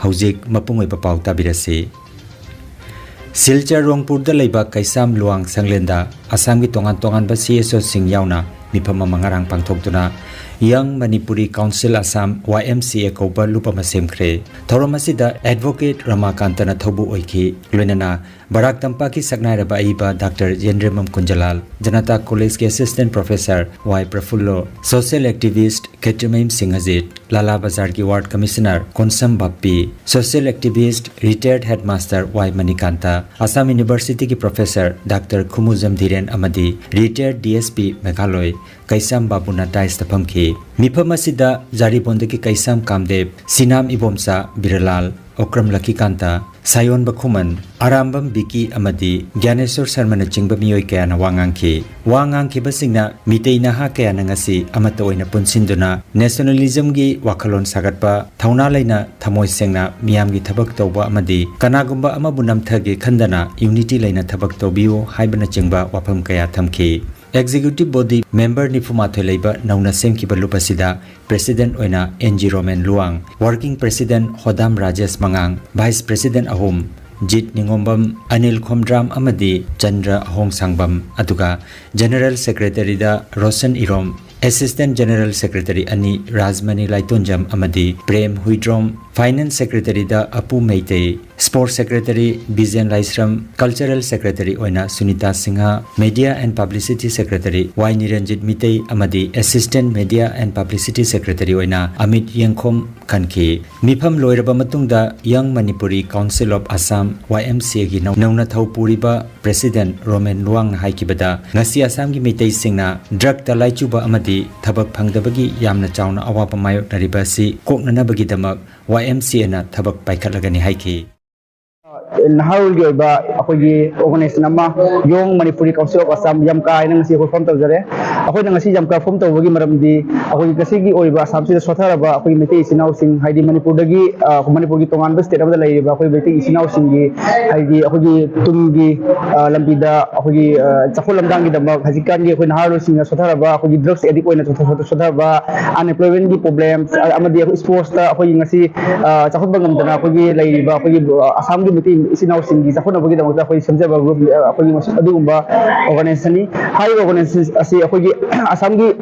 हौजिक मपुंग ओइबा पाउ ताबिरसे सिलचर रोंगपुर लेबा कैसाम लुआंग संगलेंदा आसाम की तोंगान तोंगान CSO सिंह यावना मिफम मंगारांग पांगथोक्तुना young Manipuri council Assam YMCA कौबा लुपमा सेमख्रे थौरम असिदा एडवोकेट रमाकांतना थौबु ओइखि लोइनना बराक तंपा की सकनायरबा आइबा डॉक्टर जेनरेमम कुंजलाल जनता कॉलेज के assistant professor Y Prafullo social activist केटमेम सिंह हजीत लाला बाजार की ward commissioner Konsam Bappi social activist retired headmaster Y Manikanta Assam university की प्रोफेसर डॉक्टर खुमुजम धीरेन अमदी रिटायर्ड DSP मेघालय कैसाम बाबुना टाइस तफमखि मिफम असिदा जारीबोंद की कैसाम कामदेव सिनाम इबोमसा बिरलाल ओक्रम लकीकांता सायोन बखुमन आरामबम बिकी अमदी ज्ञानेश्वर शर्मा चिंब मियोय कयाना वांगांखि बसिंगना मितै नहा कयाना ngasi amata oina punsinduna nationalism gi wakhalon sagatpa thauna leina thamoi sengna miyam gi thabak tawba amadi kanagumba amabu namthage khandana unity leina thabak tawbiu haibana chingba wafam kaya thamki Executive Body Member Nifumathoi leiba nauna semkiba lupasida President oina NG Roman Luang Working President Hodam Rajesh Mangang Vice President Ahum Jit Ningombam Anil Khomdram Amadi Chandra Ahong Sangbam aduga General Secretary da Rosen Irom Assistant General Secretary Ani Rajmani Laitonjam Amadi Prem Huidrom Finance Secretary da Apu Meitei Sports Secretary Bizen Laisram Cultural Secretary Oina Sunita Singha Media and Publicity Secretary Y Niranjit Mitei Amadi Assistant Media and Publicity Secretary Oina Amit Yengkhom Kanki Mifam Loiraba Matungda Young Manipuri Council of Assam YMCA gi Nauna Thaupuriba President Roman Luang Haikibada Ngasi Assam gi Mitei Singna Drug Talaichuba Amadi Thabak Phangdabagi Yamna Chauna Awapa Mayok Naribasi Koknanabagi Damak YMCA na Thabak Paikhatlagani Haiki Naharul gi ba akogi organization ama Young Manipuri Council of Assam YMCA ina ngasi ko form tawjare akoi na ngasi YMCA form tawbagi maramdi akoi ngasi gi oiba Assam sida sothara ba akoi metei sinau sing haidi Manipur dagi Manipur gi tongan ba state abada lai ba akoi metei sinau sing gi haidi akoi tumgi lambida akoi chakol lamdang gi dama hajikan gi akoi naharul sing sothara ba akoi drugs addict oina sothara ba unemployment gi problems amadi sports ta akoi ngasi chakol bangam dana akoi lai ba akoi Assam gi metei Isinau Singi Sakuna Bagi Dama Koi Samjaba Group Akoi Adumba Organization High Organization Asi Akoi Assamgi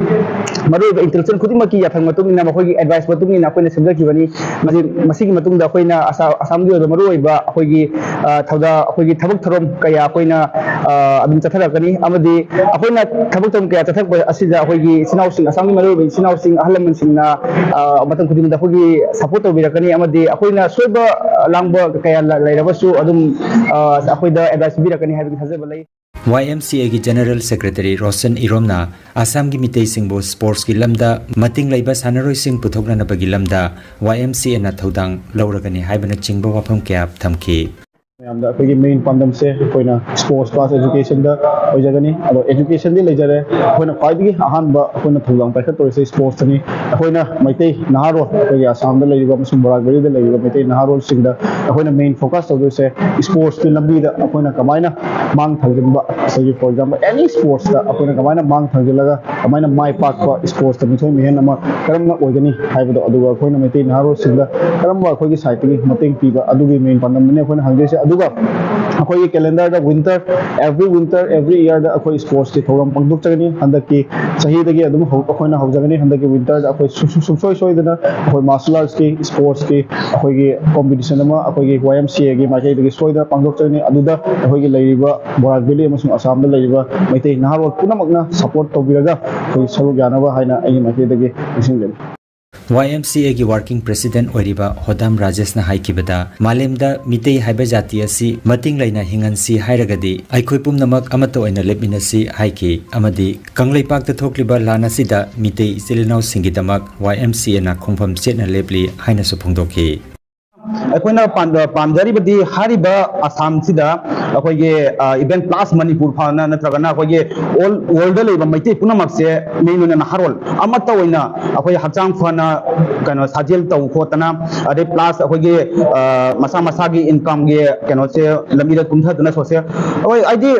Maru Intelligence Kudimaki Yathang Matung in Akoi Advice Matung in Akoi Samjaki Vani Masiki Matung da Koina Assamgi the Maru ba Akoi Tauda Akoi Tabuk Tarom Kaya Koina Abin Tatara Kani Amadi Akoina Tabuk Tarom Kaya Tatak Asida Akoi Sinau Sing Assamgi Maru Sinau Sing Ahlam Sing na Matang Kudim da Akoi Support Birakani Amadi Akoina Soba Langba Kaya Lairabasu adum akoida advice birakani habi thajaba YMCA की general secretary रोशन इरोमना आसाम की मितई Singh sports की lambda मतिंग Laiba सानरोय Singh पुथोकनानबगी lambda YMCA ना थौदांग लौरगनी हाइबना चिंगबा वाफम क्या थमकी ma'am अखोई main पांदम से अखोइना sports class education दा ओइजगनी अदो education दि लेजरे अखोइना खाइदगी अहानबा अखोइना थौलांग पाइखत Torse sports नि अखोइना मैतै नहारो अखोइ आसाम दा लेरिबा मसुम बरागबरी दा लेरिबा मैतै नहारो सिंगदा अखोइना मेन फोकस तौदोसे स्पोर्ट्स की लंबी दा अखोइना कमाइना मांग थंगजनबा सही फॉर एग्जांपल एनी स्पोर्ट्स दा अखोइना कमाइना मांग थंगजलगा कमाइना माइ पाकवा स्पोर्ट्स दा मिथोइ मेहन अमा करमना ओइगनी हाइबदो अदुगा अखोइना मैतै नहारो सिंगदा करमबा अखोइगी साइटगी मतेंग पीबा अदुगी मेन पांदम ने अखोइना हंगदेसे अदुगा अखोई कैलेंडर दा विंटर एवरी ईयर दा अखोई स्पोर्ट्स की थोरम पंगदुक चगनी हंदकी सही दगी अदुम अखोइना हौजगनी हंदकी विंटर दा अखोई सुसोय सोयदना अखोई मार्शल आर्ट्स की स्पोर्ट्स की अखोई कंपटीशन अमा अखोई YMCA की माइकई दगी सोयदा पंगदुक चगनी अदुदा अखोई लैरिबा बोराक वैली अमसुंग आसाम दा लैरिबा मैतै नहारोल पुनमकना सपोर्ट तौबिरगा अखोई सरुक यानबा हाइना आई माइकई दगी निसिंगले YMCA की वर्किंग प्रेसिडेंट ओरिबा होदाम राजेश ना हाइकिबदा मालेमदा मितै हाइबा जाति असि मतिंग लाइना हिंगनसी हाइरगदी आइखोइ पुमनमक अमतो ओइना लेपमिनसी हाइकी अमदी कंगलैपाक त थोक्लिबा लानासिदा मितै इसिलिनाउ सिंगिदमक YMCA ना खोंफम सेटना लेपली हाइना सुफोंदोखि अखोइना पामजारिबदी हारिबा आसाम सिदा अखोगे इवेंट प्लस मणिपुर फाना नत्रगना अखोगे ऑल वर्ल्ड लेबा मैते पुनमक्से मेनुना नहारोल अमत्ता ओइना अखोगे हक्चांग फना कनो साजेल तौ खोतना अदे प्लस अखोगे मसा मसा की इनकम गे कनो से लमीदा कुमथदना सोसे ओय आइदि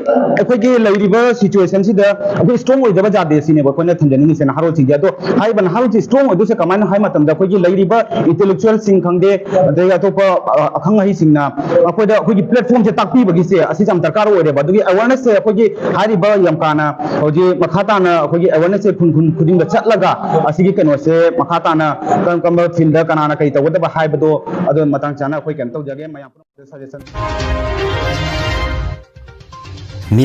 अखोगे लैरिबा सिचुएशन सिदा अखोगे स्ट्रांग ओइदबा जादे सिने बखोना थंजनिंग से नहारोल सिंगे तो हाइबा नहारोल सि स्ट्रांग ओइदुसे कमाइन हाइ मतमदा अखोगे लैरिबा इंटेलेक्चुअल सिंग खंगदे अदे अतोपा अखंग हाइ सिंगना अखोदा अखोगे प्लेटफॉर्म से ताकपी बगिसे असि जम दरकार ओइरेबा दुगी अवेयरनेस से अखोगे हारिबा यमकाना होजे मखाताना अखोगे अवेयरनेस से खुन खुदिंग चटलगा असिगी कनो से मखाताना कम फिल्ड कनाना कई तवदबा हाइबदो अदो मतंग चाना अखोय केम तौजगे मयाम सजेशन